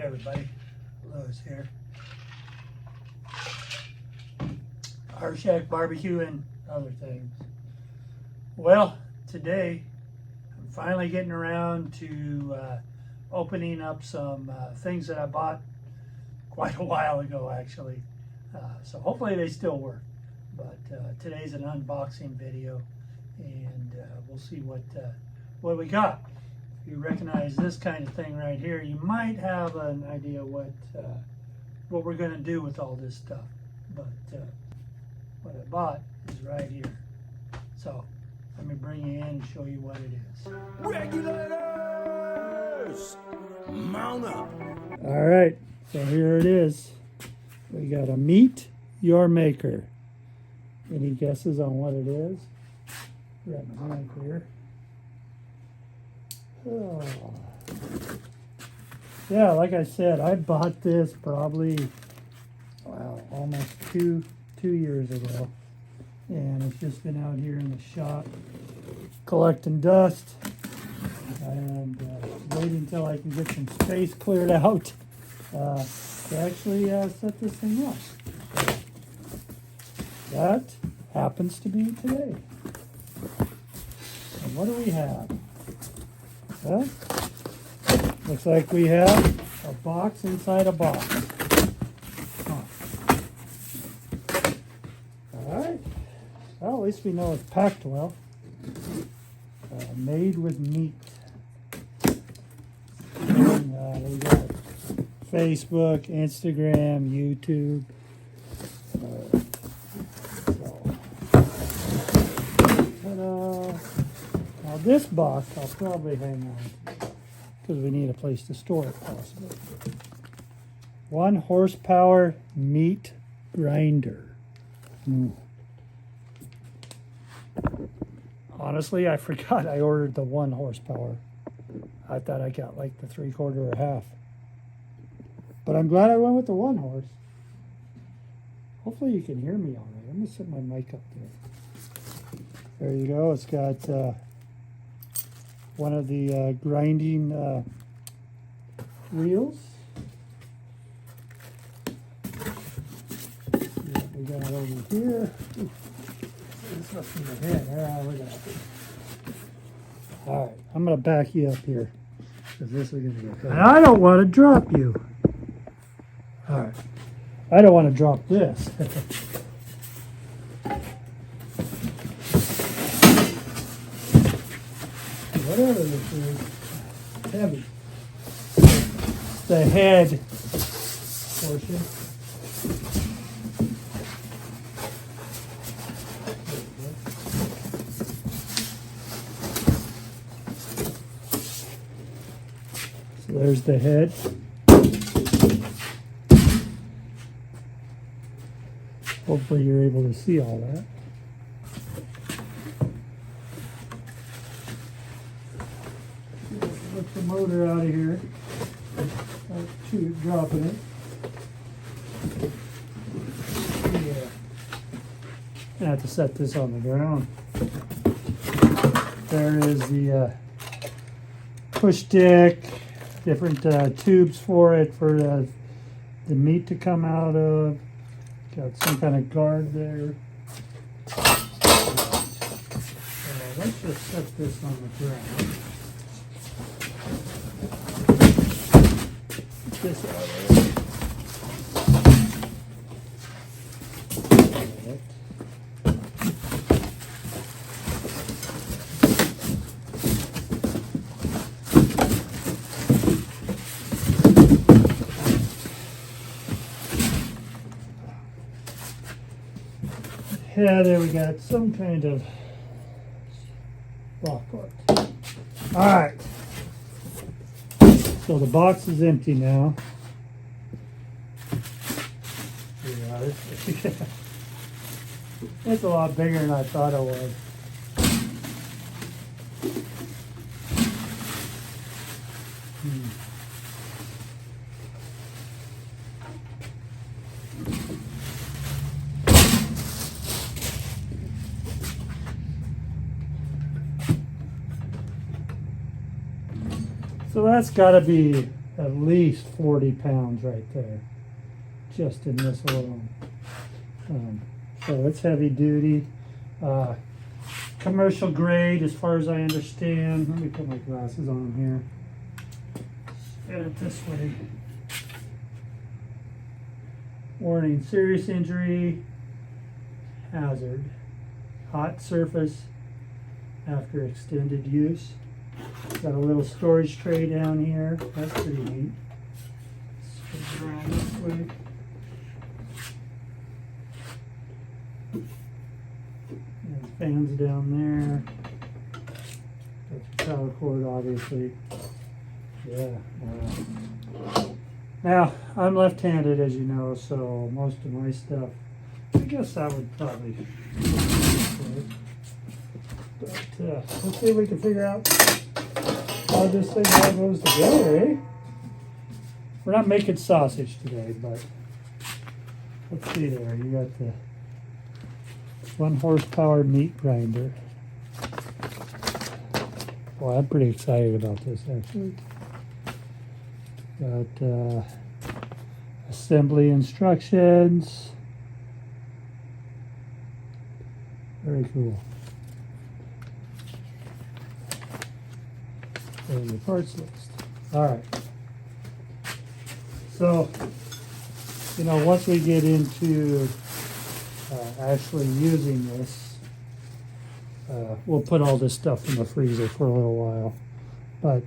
everybody, Louis here. Rshackbbq and other things. Well, today I'm finally getting around to opening up some things that I bought quite a while ago, actually. So hopefully they still work. But today's an unboxing video, and we'll see what we got. If you recognize this kind of thing right here, you might have an idea what we're going to do with all this stuff. But what I bought is right here. So let me bring you in and show you what it is. Regulators, mount up. All right, so here it is. We got a Meet Your Maker. Any guesses on what it is? Grab my hand here. Oh. Yeah, like I said, I bought this probably, wow, almost two years ago. And it's just been out here in the shop collecting dust. And waiting until I can get some space cleared out to actually set this thing up. That happens to be today. And what do we have? Well, looks like we have a box inside a box. Huh. All right. Well, at least we know it's packed well. Made with meat. And, we got Facebook, Instagram, YouTube. Now this box I'll probably hang on because we need a place to store it possibly. 1 horsepower meat grinder. Honestly, I forgot I ordered the 1 horsepower. I thought I got like the 3/4 or half. But I'm glad I went with the 1 horse. Hopefully you can hear me all right. I'm going to set my mic up there. There you go. It's got one of the grinding wheels. See what we got over here. Ooh, this must be the head. Look at that. All right, I'm going to back you up here because this is going to get heavy. And I don't want to drop you. All right, I don't want to drop this. Whatever this is, heavy. The head portion. So there's the head. Hopefully you're able to see all that. Lift the motor out of here. Dropping it. Yeah. I have to set this on the ground. There is the push stick, different tubes for it for the meat to come out of. Got some kind of guard there. Let's just set this on the ground. Get this out of there. Yeah, there we got some kind of rock art. All right. So the box is empty now. Yeah, it's a lot bigger than I thought it was. So that's got to be at least 40 pounds right there, just in this alone. So it's heavy duty, commercial grade as far as I understand. Let me put my glasses on here. Get it this way. Warning, serious injury, hazard, hot surface after extended use. Got a little storage tray down here. That's pretty neat. Spin around this way. And fans down there. That's your power cord, obviously. Yeah. Now, I'm left-handed, as you know, so most of my stuff, I guess I would probably. But let's see if we can figure out how this thing all goes together, eh? We're not making sausage today, but let's see there. You got the 1 horsepower meat grinder. Well, I'm pretty excited about this, actually. Got assembly instructions. Very cool. And the parts list. All right. So, you know, once we get into actually using this, we'll put all this stuff in the freezer for a little while. But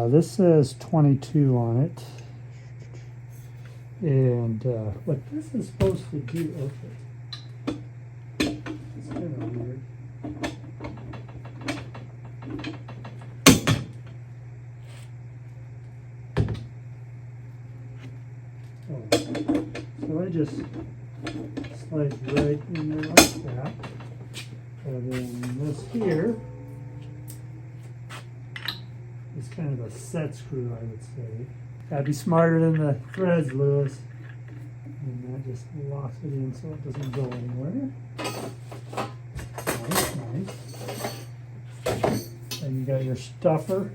this says 22 on it. And what this is supposed to do, okay. It's kind of weird. So I just slide right in there like that. And then this here is kind of a set screw, I would say. Gotta be smarter than the threads, Lewis. And that just locks it in so it doesn't go anywhere. Nice, nice. Then you got your stuffer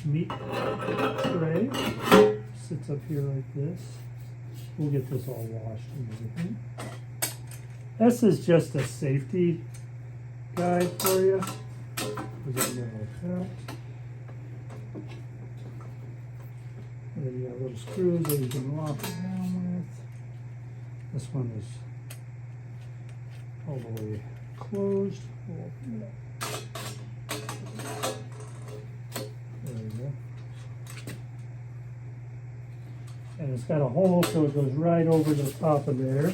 meat tray. Sits up here like this. We'll get this all washed and everything. This is just a safety guide for you. We're gonna go like that. And then you got little screws that you can walk around with. This one is all the way closed. We'll open it up. There you go. And it's got a hole so it goes right over the top of there.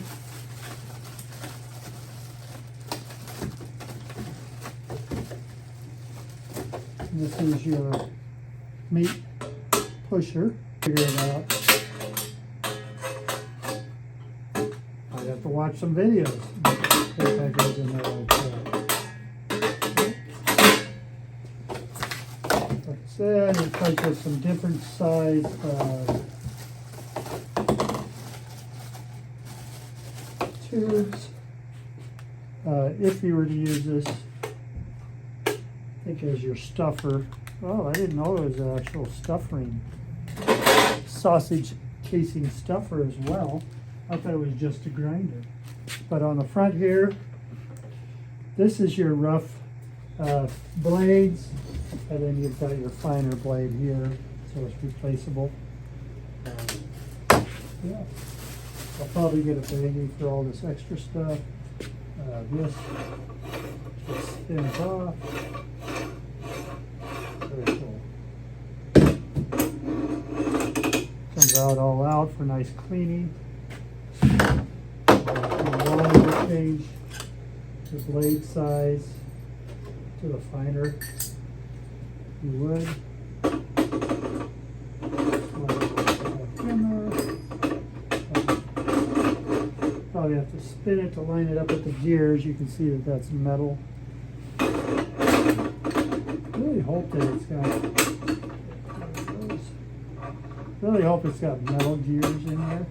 And this is your meat pusher. Figure it out. I'd have to watch some videos. If that goes in there like that. Like I said, it comes with some different size tubes. If you were to use this, I think as your stuffer. Oh, I didn't know it was an actual stuffing. Sausage casing stuffer as well. I thought it was just a grinder. But on the front here, this is your rough blades, and then you've got your finer blade here, so it's replaceable. Yeah, I'll probably get a baggie for all this extra stuff. This just spins off. Very cool. Comes out all out for nice cleaning. We'll change the blade size to the finer you would. Probably have to spin it to line it up with the gears. You can see that that's metal. Really hope that it's got. Really hope it's got metal gears in there.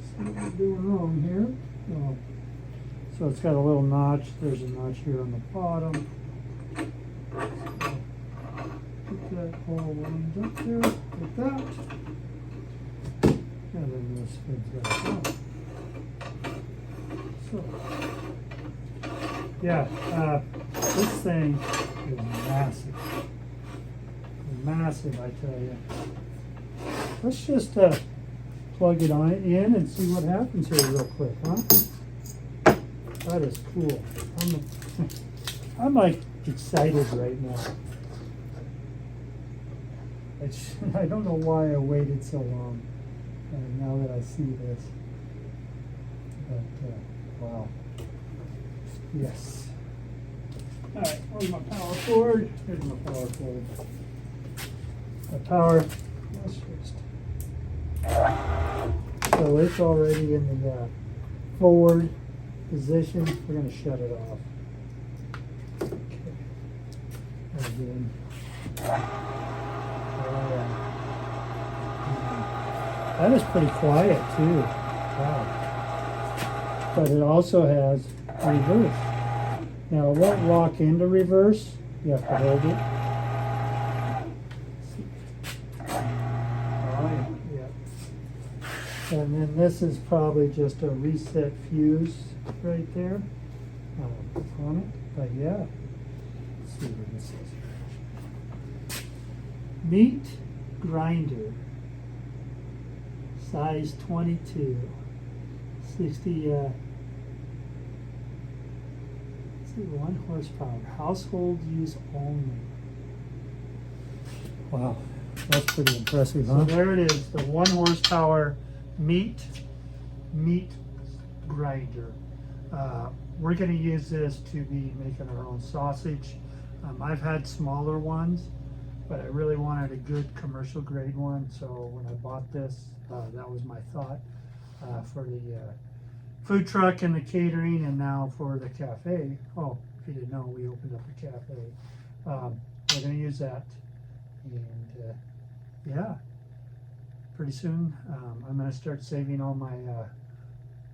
See what we're doing wrong here. Oh. So it's got a little notch. There's a notch here on the bottom. So, put that pull one up there like that. And then this spins back up. So, yeah, this thing is massive. Massive, I tell you. Let's just plug it on in and see what happens here real quick, huh? That is cool. I'm like excited right now. I don't know why I waited so long. Now that I see this, but wow, yes. All right, where's my power cord? Here's my power cord. The power. Let's just. So it's already in the forward position. We're going to shut it off. Okay. Again. That is pretty quiet too. Wow. But it also has reverse. Now it won't lock into reverse. You have to hold it. And then this is probably just a reset fuse right there on it. But yeah, let's see what this is. Meat grinder, size 22, 60, 1 horsepower, household use only. Wow, that's pretty impressive, huh? So there it is, the 1 horsepower meat grinder. We're going to use this to be making our own sausage. I've had smaller ones, but I really wanted a good commercial grade one, so when I bought this, that was my thought for the food truck and the catering, and now for the cafe. Oh, if you didn't know, we opened up a cafe. We're going to use that, and yeah, pretty soon I'm going to start saving all my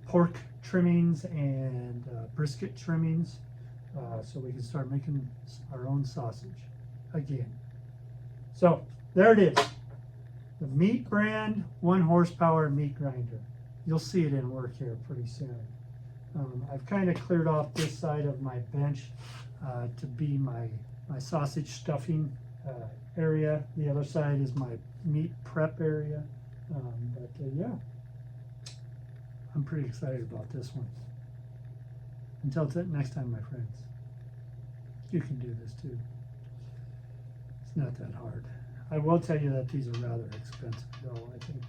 pork trimmings and brisket trimmings so we can start making our own sausage again. So there it is, the Meat brand 1 horsepower meat grinder. You'll see it in work here pretty soon. I've kind of cleared off this side of my bench to be my sausage stuffing area. The other side is my meat prep area. Yeah, I'm pretty excited about this one. Until next time, my friends, you can do this too. It's not that hard. I will tell you that these are rather expensive though. I think,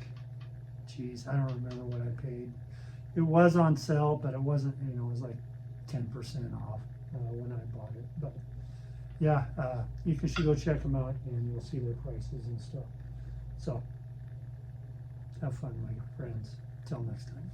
geez, I don't remember what I paid. It was on sale, but it wasn't, it was like 10% off when I bought it. But yeah, you should go check them out and you'll see their prices and stuff. So have fun, my friends. Till next time.